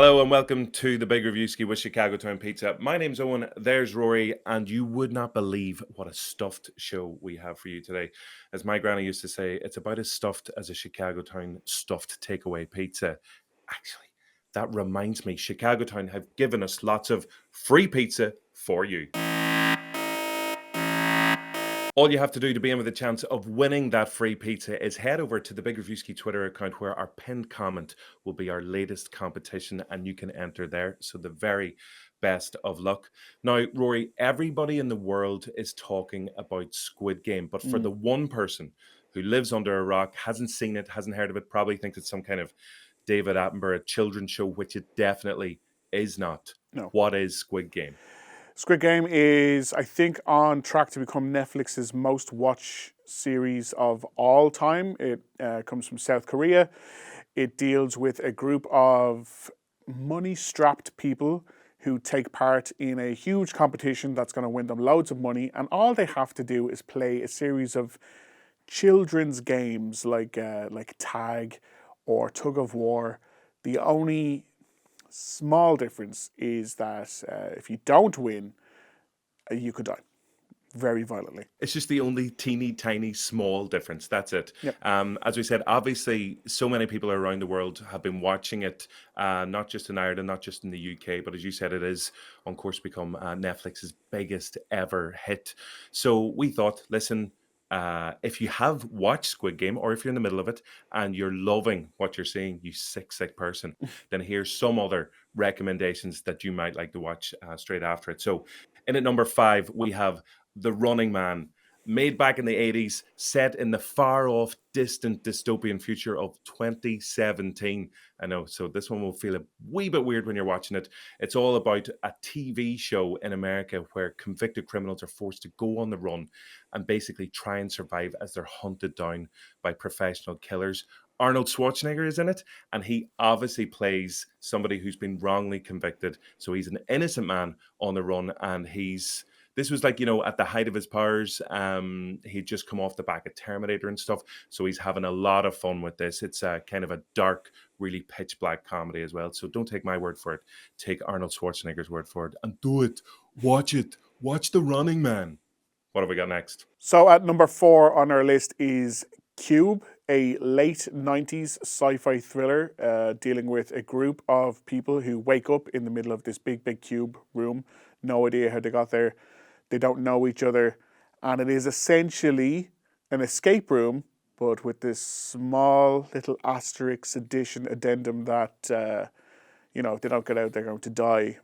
Hello and welcome to the Big Reviewski with Chicago Town Pizza. My name's Owen, there's Rory, and you would not believe what a stuffed show we have for you today. As my granny used to say, it's about as stuffed as a Chicago Town stuffed takeaway pizza. Actually, that reminds me, Chicago Town have given us lots of free pizza for you. All you have to do to be in with a chance of winning that free pizza is head over to the Big Reviewski Twitter account where our pinned comment will be our latest competition and you can enter there. So the very best of luck. Now, Rory, everybody in the world is talking about Squid Game, but for the one person who lives under a rock, hasn't seen it, hasn't heard of it, probably thinks it's some kind of David Attenborough children's show, which it definitely is not. No. What is Squid Game? Squid Game is, I think, on track to become Netflix's most watched series of all time. It comes from South Korea. It deals with a group of money-strapped people who take part in a huge competition that's going to win them loads of money, and all they have to do is play a series of children's games like tag or tug of war. The only small difference is that if you don't win, you could die very violently. It's just the only teeny tiny small difference. That's it. Yep. As we said, obviously, so many people around the world have been watching it, not just in Ireland, not just in the UK, but as you said, it is on course to become Netflix's biggest ever hit. So we thought, listen, if you have watched Squid Game or if you're in the middle of it and you're loving what you're seeing, you sick person, then here's some other recommendations that you might like to watch straight after it. So in at number 5, we have The Running Man, made back in the 80s, set in the far off, distant dystopian future of 2017. I know, so this one will feel a wee bit weird when you're watching it. It's all about a TV show in America where convicted criminals are forced to go on the run and basically try and survive as they're hunted down by professional killers. Arnold Schwarzenegger is in it, and he obviously plays somebody who's been wrongly convicted. So he's an innocent man on the run, and this was like, at the height of his powers. He'd just come off the back of Terminator and stuff. So he's having a lot of fun with this. It's kind of a dark, really pitch black comedy as well. So don't take my word for it. Take Arnold Schwarzenegger's word for it and do it. Watch it. Watch The Running Man. What have we got next? So at number 4 on our list is Cube, a late 90s sci-fi thriller dealing with a group of people who wake up in the middle of this big cube room. No idea how they got there. They don't know each other. And it is essentially an escape room, but with this small little asterisk addendum that, if they don't get out, they're going to die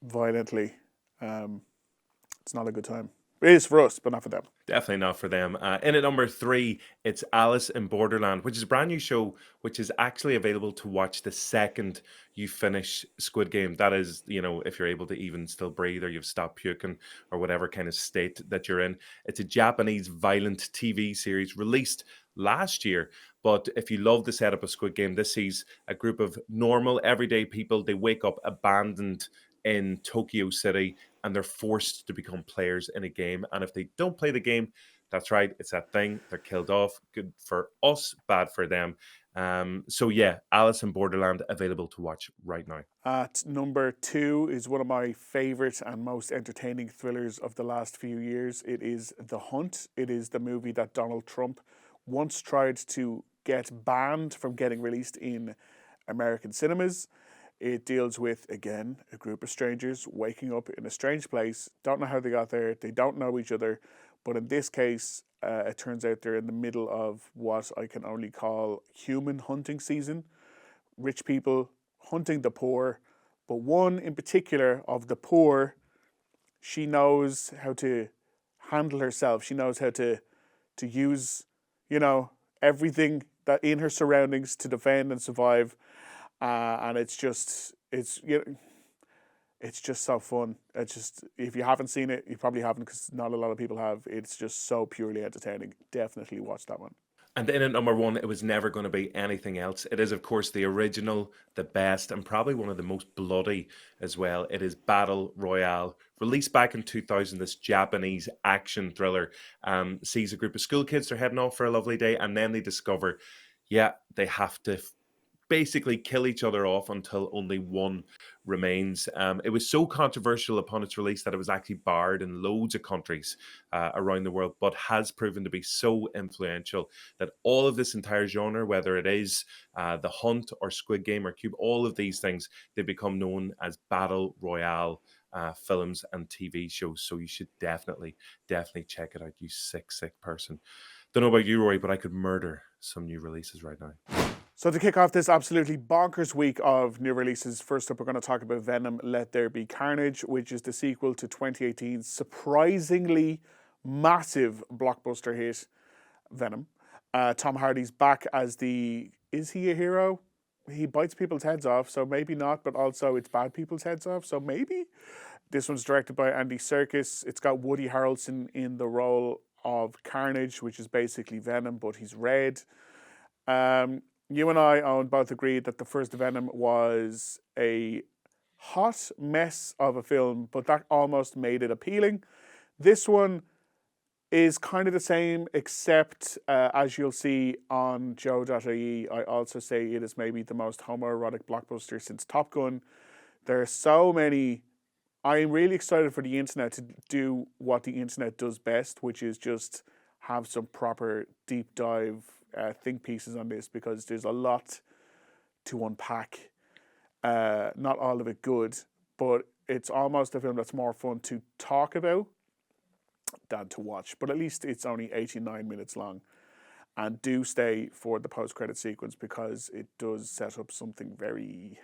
violently. It's not a good time. It is for us, but not for them. Definitely not for them. In at number 3, it's Alice in Borderland, which is a brand new show, which is actually available to watch the second you finish Squid Game. That is, if you're able to even still breathe or you've stopped puking or whatever kind of state that you're in. It's a Japanese violent TV series released last year. But if you love the setup of Squid Game, this sees a group of normal, everyday people. They wake up abandoned in Tokyo City and they're forced to become players in a game. And if they don't play the game, that's right, it's that thing. They're killed off. Good for us, bad for them. So yeah, Alice in Borderland available to watch right now. At number 2 is one of my favourite and most entertaining thrillers of the last few years. It is The Hunt. It is the movie that Donald Trump once tried to get banned from getting released in American cinemas. It deals with, again, a group of strangers waking up in a strange place, don't know how they got there, they don't know each other, but in this case, it turns out they're in the middle of what I can only call human hunting season. Rich people hunting the poor, but one in particular of the poor, she knows how to handle herself. She knows how to use, everything that in her surroundings to defend and survive. And it's just so fun. It's just, if you haven't seen it, you probably haven't because not a lot of people have. It's just so purely entertaining. Definitely watch that one. And then at number 1, it was never going to be anything else. It is, of course, the original, the best, and probably one of the most bloody as well. It is Battle Royale, released back in 2000. This Japanese action thriller sees a group of school kids. They're heading off for a lovely day, and then they discover, they have to basically kill each other off until only one remains. It was so controversial upon its release that it was actually barred in loads of countries around the world, but has proven to be so influential that all of this entire genre, whether it is The Hunt or Squid Game or Cube, all of these things, they become known as battle royale films and TV shows. So you should definitely check it out, you sick person. Don't know about you, Rory, but I could murder some new releases right now. So to kick off this absolutely bonkers week of new releases, first up we're going to talk about Venom, Let There Be Carnage, which is the sequel to 2018's surprisingly massive blockbuster hit, Venom. Tom Hardy's back as is he a hero? He bites people's heads off, so maybe not, but also it's bad people's heads off, so maybe. This one's directed by Andy Serkis. It's got Woody Harrelson in the role of Carnage, which is basically Venom, but he's red. You and I, Owen, both agreed that the first Venom was a hot mess of a film, but that almost made it appealing. This one is kind of the same, except as you'll see on Joe.ie, I also say it is maybe the most homoerotic blockbuster since Top Gun. There are so many. I'm really excited for the internet to do what the internet does best, which is just have some proper deep dive think pieces on this, because there's a lot to unpack. Not all of it good, but it's almost a film that's more fun to talk about than to watch. But at least it's only 89 minutes long. And do stay for the post-credit sequence, because it does set up something very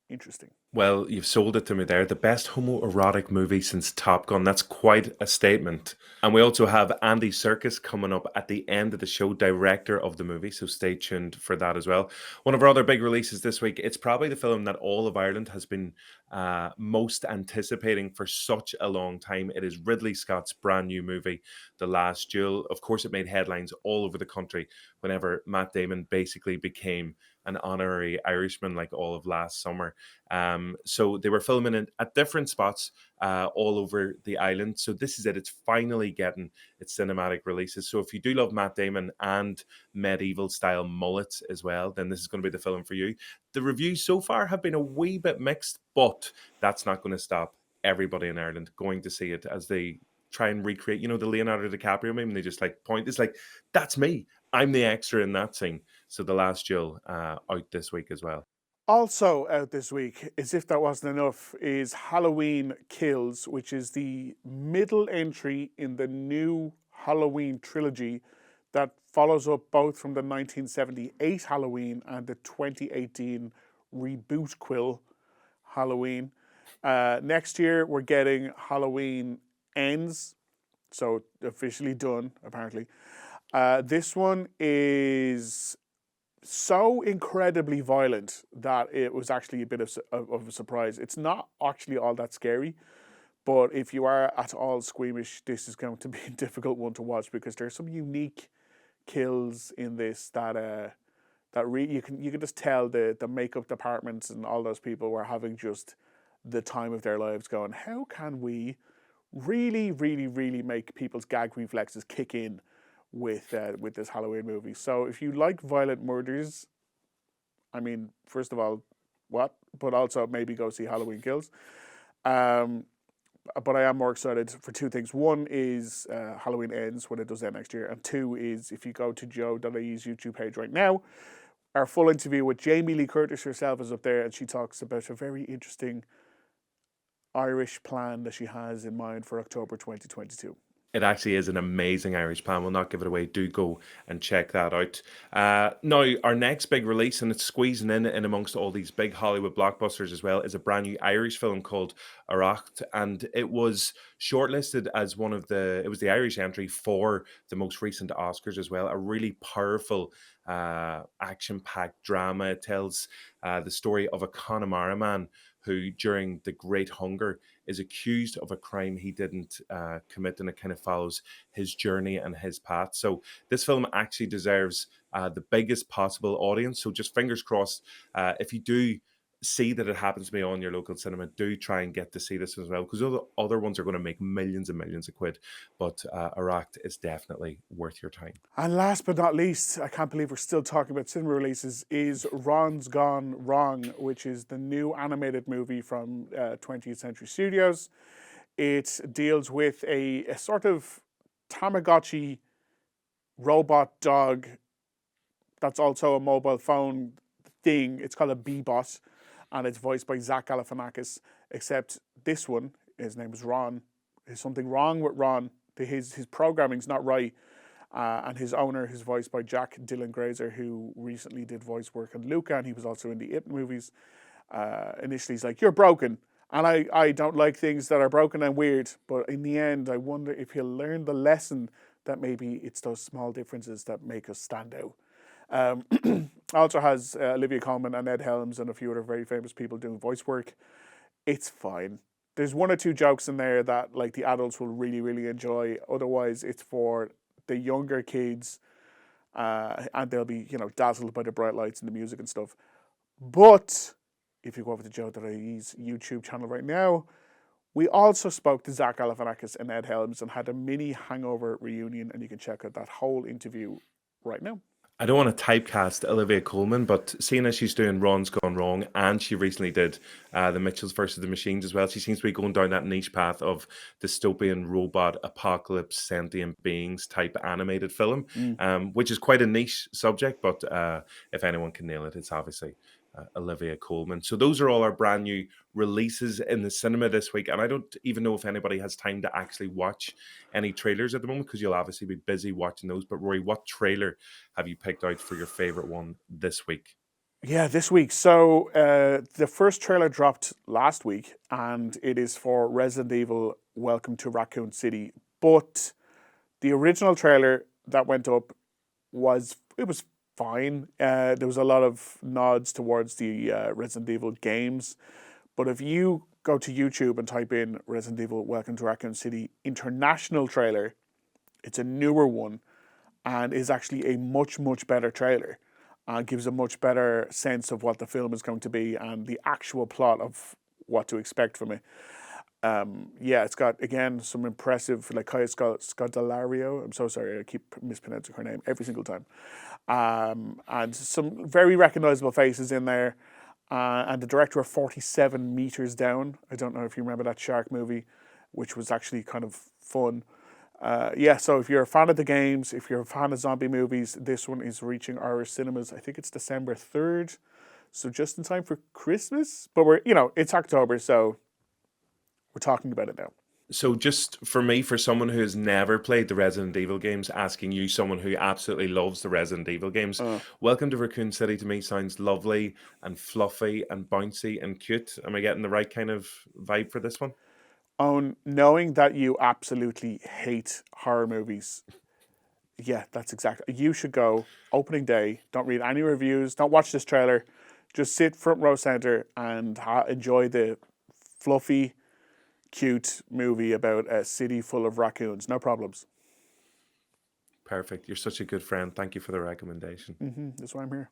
interesting. Well, you've sold it to me there. The best homoerotic movie since Top Gun. That's quite a statement. And we also have Andy Serkis coming up at the end of the show, director of the movie. So stay tuned for that as well. One of our other big releases this week, it's probably the film that all of Ireland has been most anticipating for such a long time. It is Ridley Scott's brand new movie, The Last Duel. Of course, it made headlines all over the country whenever Matt Damon basically became an honorary Irishman, like all of last summer. So they were filming it at different spots all over the island. So this is it. It's finally getting its cinematic releases. So if you do love Matt Damon and medieval style mullets as well, then this is going to be the film for you. The reviews so far have been a wee bit mixed, but that's not going to stop everybody in Ireland going to see it as they try and recreate, the Leonardo DiCaprio meme, and they just point. It's like, that's me. I'm the extra in that scene. So The Last Duel out this week as well. Also out this week, as if that wasn't enough, is Halloween Kills, which is the middle entry in the new Halloween trilogy that follows up both from the 1978 Halloween and the 2018 reboot quill Halloween. Next year, we're getting Halloween Ends, so officially done, apparently. This one is so incredibly violent that it was actually a bit of a surprise. It's not actually all that scary, but if you are at all squeamish, this is going to be a difficult one to watch, because there's some unique kills in this that you can just tell the makeup departments and all those people were having just the time of their lives, going, how can we really, really, really make people's gag reflexes kick in with this Halloween movie. So if you like violent murders, I mean, first of all, what? But also maybe go see Halloween Kills. But I am more excited for two things. One is Halloween Ends, when it does end next year. And two is, if you go to Joe.ie's YouTube page right now, our full interview with Jamie Lee Curtis herself is up there, and she talks about a very interesting Irish plan that she has in mind for October 2022. It actually is an amazing Irish plan. We'll not give it away. Do go and check that out. Now, our next big release, and it's squeezing in amongst all these big Hollywood blockbusters as well, is a brand new Irish film called Arracht. And it was shortlisted as it was the Irish entry for the most recent Oscars as well. A really powerful action-packed drama. It tells the story of a Connemara man who, during the Great Hunger, is accused of a crime he didn't commit, and it kind of follows his journey and his path. So this film actually deserves the biggest possible audience. So just fingers crossed, if you do see that it happens to be on your local cinema, do try and get to see this as well, because other ones are going to make millions and millions of quid. But Arracht is definitely worth your time. And last but not least, I can't believe we're still talking about cinema releases, is Ron's Gone Wrong, which is the new animated movie from 20th Century Studios. It deals with a sort of Tamagotchi robot dog that's also a mobile phone thing. It's called a Bebot, and it's voiced by Zach Galifianakis, except this one, his name is Ron. There's something wrong with Ron. His programming's not right. And his owner is voiced by Jack Dylan Grazer, who recently did voice work on Luca, and he was also in the It movies. Initially, he's like, "You're broken." And I don't like things that are broken and weird. But in the end, I wonder if he'll learn the lesson that maybe it's those small differences that make us stand out. Also has Olivia Colman and Ed Helms and a few other very famous people doing voice work. It's fine. There's one or two jokes in there that like the adults will really, really enjoy. Otherwise, it's for the younger kids, and they'll be, dazzled by the bright lights and the music and stuff. But if you go over to Joe.ie's YouTube channel right now, we also spoke to Zach Galifianakis and Ed Helms and had a mini Hangover reunion, and you can check out that whole interview right now. I don't want to typecast Olivia Colman, but seeing as she's doing Ron's Gone Wrong, and she recently did The Mitchells versus the Machines as well, she seems to be going down that niche path of dystopian robot apocalypse sentient beings type animated film, which is quite a niche subject, but if anyone can nail it, it's obviously Olivia Colman. So those are all our brand new releases in the cinema this week, and I don't even know if anybody has time to actually watch any trailers at the moment, because you'll obviously be busy watching those. But Rory, what trailer have you picked out for your favorite one this week? Yeah, this week. So the first trailer dropped last week, and it is for Resident Evil Welcome to Raccoon City. But the original trailer that went up was fine. There was a lot of nods towards the Resident Evil games. But if you go to YouTube and type in Resident Evil Welcome to Raccoon City International trailer, it's a newer one and is actually a much, much better trailer. Gives a much better sense of what the film is going to be and the actual plot of what to expect from it. It's got, again, some impressive, like Kaya Scodelario. I'm so sorry, I keep mispronouncing her name every single time. And some very recognizable faces in there. And the director of 47 Meters Down. I don't know if you remember that shark movie, which was actually kind of fun. So if you're a fan of the games, if you're a fan of zombie movies, this one is reaching Irish cinemas. I think it's December 3rd. So just in time for Christmas. But it's October, so we're talking about it now. So just for me, for someone who has never played the Resident Evil games, asking you, someone who absolutely loves the Resident Evil games, Welcome to Raccoon City to me sounds lovely and fluffy and bouncy and cute. Am I getting the right kind of vibe for this one? Knowing that you absolutely hate horror movies, yeah, that's exactly. You should go opening day. Don't read any reviews. Don't watch this trailer. Just sit front row center and enjoy the fluffy, cute movie about a city full of raccoons. No problems. Perfect. You're such a good friend. Thank you for the recommendation. That's why I'm here.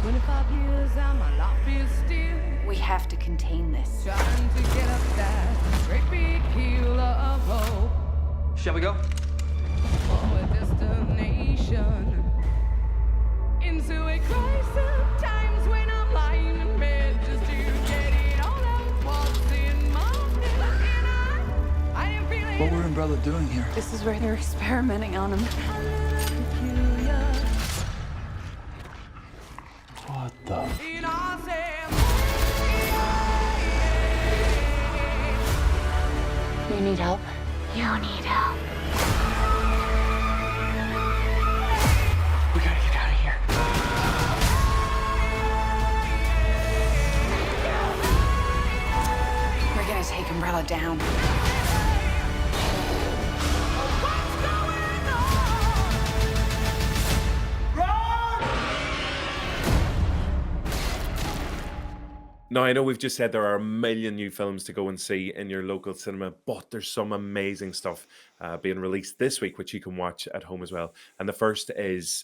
25 years and my life is still. We have to contain this. Trying to get up that great big hill of hope. Shall we go? For a destination. Into a crisis of times when I'm lying in bed just to get it all out. What's in my head and I am feeling. What were Umbrella doing here? This is where they're experimenting on him. a little peculiar. What the? In our You need help? You need help. We gotta get out of here. We're gonna take Umbrella down. Now, I know we've just said there are a million new films to go and see in your local cinema, but there's some amazing stuff being released this week, which you can watch at home as well. And the first is,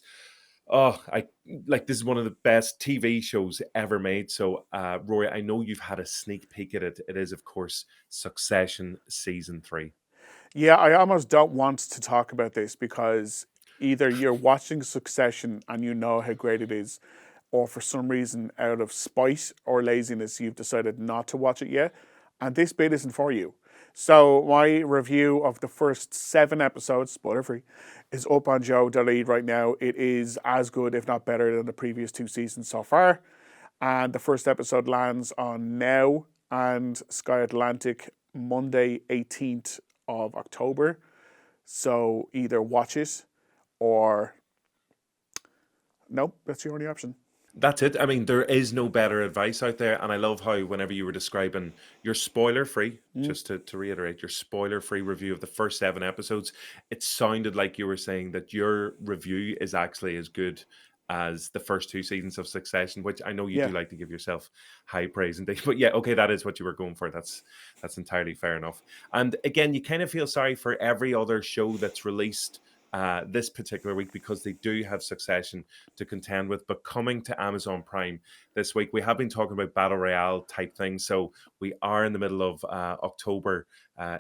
Oh, I like this is one of the best TV shows ever made. So, Roy, I know you've had a sneak peek at it. It is, of course, Succession season 3. Yeah, I almost don't want to talk about this because either you're watching Succession and you know how great it is, or for some reason, out of spite or laziness, you've decided not to watch it yet. And this bit isn't for you. So, my review of the first 7 episodes, spoiler free, is up on Joe.ie right now. It is as good, if not better, than the previous 2 seasons so far. And the first episode lands on Now and Sky Atlantic Monday, 18th of October. So either watch it or nope, that's your only option. That's it. I mean, there is no better advice out there. And I love how, whenever you were describing your spoiler free, just to reiterate, your spoiler free review of the first 7 episodes, it sounded like you were saying that your review is actually as good as the first 2 seasons of Succession, which I know you do Yeah. like to give yourself high praise and things. But yeah, okay, that is what you were going for. That's entirely fair enough. And again, you kind of feel sorry for every other show that's released this particular week because they do have Succession to contend with. But coming to Amazon Prime this week, we have been talking about battle royale type things. So we are in the middle of October,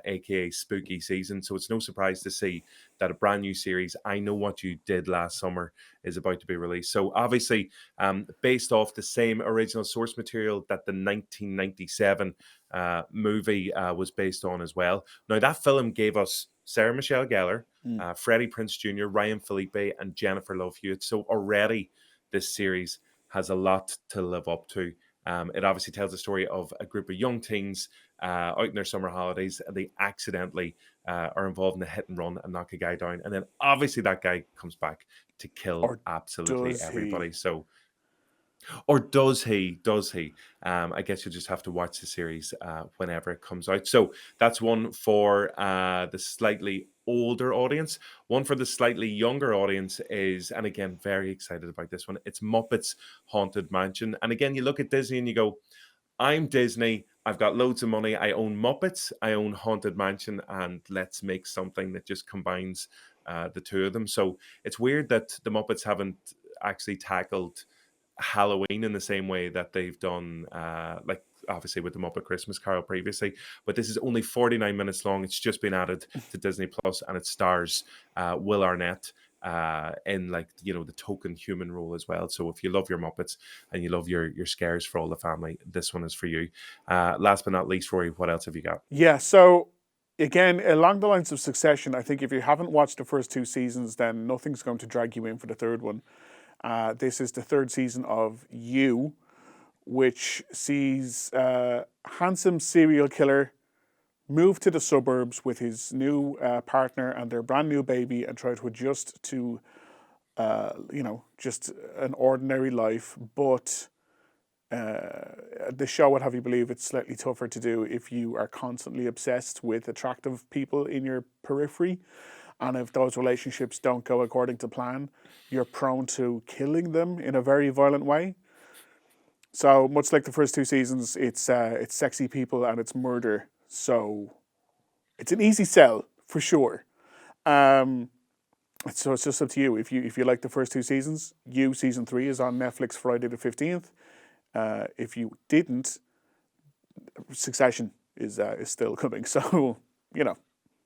aka spooky season. So it's no surprise to see that a brand new series, I Know What You Did Last Summer, is about to be released. So obviously, based off the same original source material that the 1997 movie was based on as well. Now, that film gave us Sarah Michelle Gellar, Freddie Prinze Jr., Ryan Phillippe, and Jennifer Love Hewitt. So already this series has a lot to live up to. It obviously tells the story of a group of young teens out in their summer holidays, and they accidentally are involved in a hit and run and knock a guy down. And then obviously that guy comes back to kill Or absolutely does everybody. he? So, or does he? Does he? I guess you just have to watch the series whenever it comes out. So that's one for the slightly older audience. One for the slightly younger audience is, and again, very excited about this one. It's Muppets Haunted Mansion. And again, you look at Disney and you go, I'm Disney. I've got loads of money. I own Muppets. I own Haunted Mansion, and let's make something that just combines the two of them. So it's weird that the Muppets haven't actually tackled Halloween in the same way that they've done, like obviously with the Muppet Christmas Carol previously. But this is only 49 minutes long. It's just been added to Disney Plus, and it stars Will Arnett in, like, you know, the token human role as well. So if you love your Muppets and you love your scares for all the family, this one is for you. Last but not least, Rory, what else have you got? Yeah, so again, along the lines of Succession, I think if you haven't watched the first 2 seasons, then nothing's going to drag you in for the third one. This is the 3rd season of You, which sees a handsome serial killer move to the suburbs with his new partner and their brand new baby and try to adjust to, just an ordinary life. But the show would have you believe it's slightly tougher to do if you are constantly obsessed with attractive people in your periphery. And if those relationships don't go according to plan, you're prone to killing them in a very violent way. So much like the first 2 seasons, it's sexy people and it's murder. So it's an easy sell for sure. So it's just up to you. If you like the first 2 seasons, You season 3 is on Netflix Friday the 15th. If you didn't, Succession is still coming. So,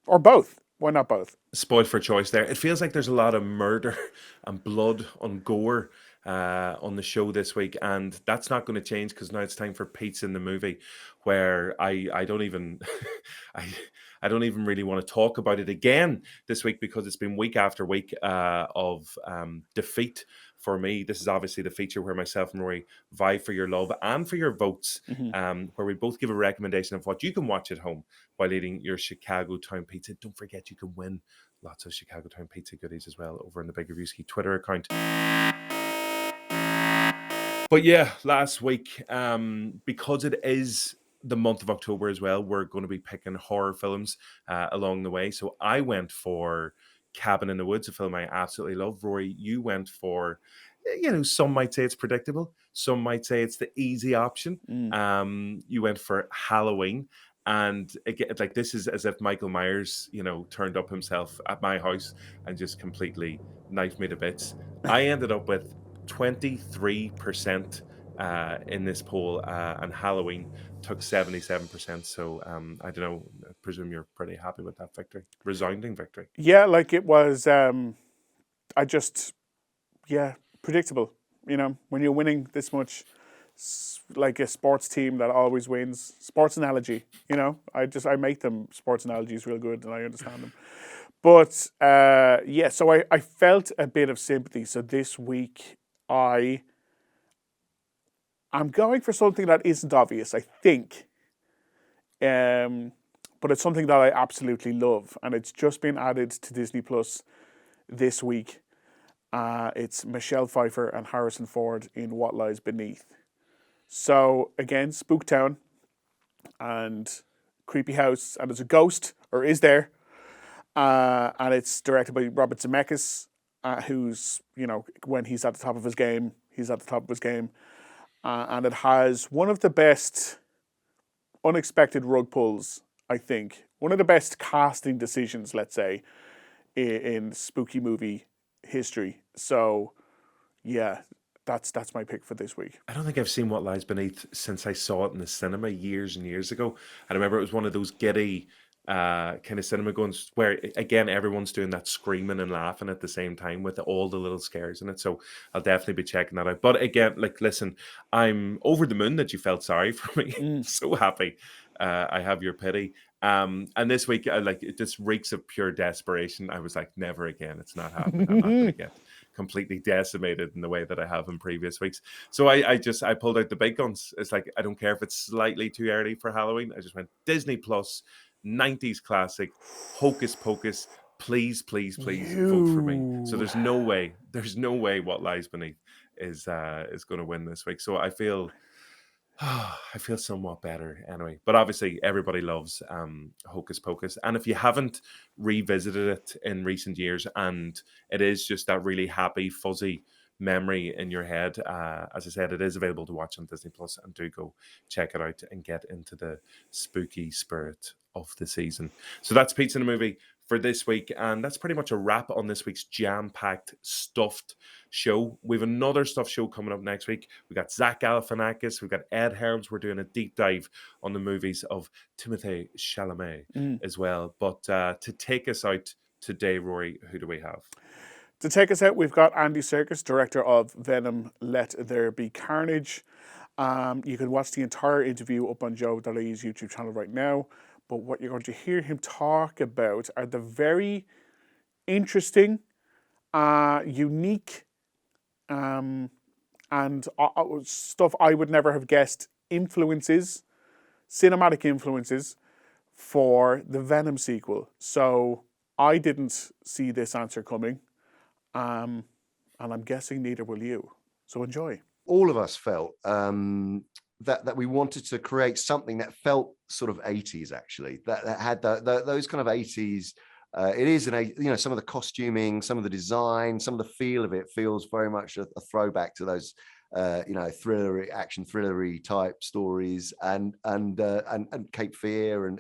or both. Why not both? Spoiled for choice there. It feels like there's a lot of murder and blood and gore on the show this week, and that's not going to change because now it's time for Pizza in the Movie, where I don't even I don't even really want to talk about it again this week because it's been week after week of defeat for me. This is obviously the feature where myself and Rory vie for your love and for your votes, where we both give a recommendation of what you can watch at home while eating your Chicago Town Pizza. Don't forget you can win lots of Chicago Town Pizza goodies as well over on the Big Reviewski Twitter account. But yeah, last week, because it is the month of October as well, we're going to be picking horror films along the way. So I went for Cabin in the Woods, a film I absolutely love. Rory, you went for, some might say it's predictable. Some might say it's the easy option. You went for Halloween. And again, like this is as if Michael Myers, turned up himself at my house and just completely knifed me to bits. I ended up with 23% in this poll, and Halloween took 77%. So I don't know. I presume you're pretty happy with that victory, resounding victory. Yeah, like it was. Predictable. When you're winning this much, like a sports team that always wins. Sports analogy. I make them sports analogies real good, and I understand them. But so I felt a bit of sympathy. So this week I'm going for something that isn't obvious, I think. But it's something that I absolutely love, and it's just been added to Disney Plus this week. It's Michelle Pfeiffer and Harrison Ford in What Lies Beneath. So again, Spooktown and creepy house, and there's a ghost, or is there? And it's directed by Robert Zemeckis, who's, when he's at the top of his game, he's at the top of his game. And it has one of the best unexpected rug pulls, I think. One of the best casting decisions, let's say, in spooky movie history. So, yeah, that's my pick for this week. I don't think I've seen What Lies Beneath since I saw it in the cinema years and years ago. I remember it was one of those giddy kind of cinema goings where, again, everyone's doing that screaming and laughing at the same time with all the little scares in it. So I'll definitely be checking that out. But again, like, listen, I'm over the moon that you felt sorry for me. So happy. I have your pity. And this week, it just reeks of pure desperation. I was like, never again. It's not happening. I'm not going to get completely decimated in the way that I have in previous weeks. So I pulled out the big guns. It's like, I don't care if it's slightly too early for Halloween. I just went Disney Plus, 90s classic, Hocus Pocus. Please vote for me. So there's no way What Lies Beneath is going to win this week. So I feel somewhat better anyway. But obviously, everybody loves Hocus Pocus. And if you haven't revisited it in recent years, and it is just that really happy, fuzzy memory in your head, as I said, it is available to watch on Disney Plus, and do go check it out and get into the spooky spirit of the season. So that's Pizza in a Movie for this week, and that's pretty much a wrap on this week's jam-packed, stuffed show. We have another stuffed show coming up next week. We got Zach Galifianakis, we've got Ed Helms. We're doing a deep dive on the movies of Timothée Chalamet as well. But to take us out today, Rory, who do we have? To take us out, we've got Andy Serkis, director of Venom, Let There Be Carnage. You can watch the entire interview up on Joe.ie's YouTube channel right now. But what you're going to hear him talk about are the very interesting, unique, and stuff I would never have guessed cinematic influences for the Venom sequel. So I didn't see this answer coming, and I'm guessing neither will you. So enjoy. All of us felt that we wanted to create something that felt sort of 80s, actually, that had those kind of 80s. It is some of the costuming, some of the design, some of the feel of it feels very much a throwback to those action thrillery type stories, and Cape Fear, and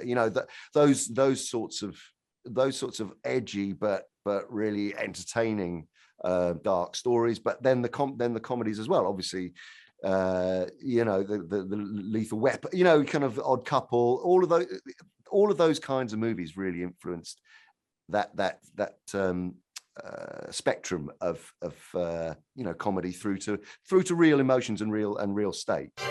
those sorts of edgy but really entertaining dark stories. But then the comedies as well, obviously. The Lethal Weapon, kind of Odd Couple, all of those kinds of movies really influenced that spectrum of comedy through to real emotions and real stakes.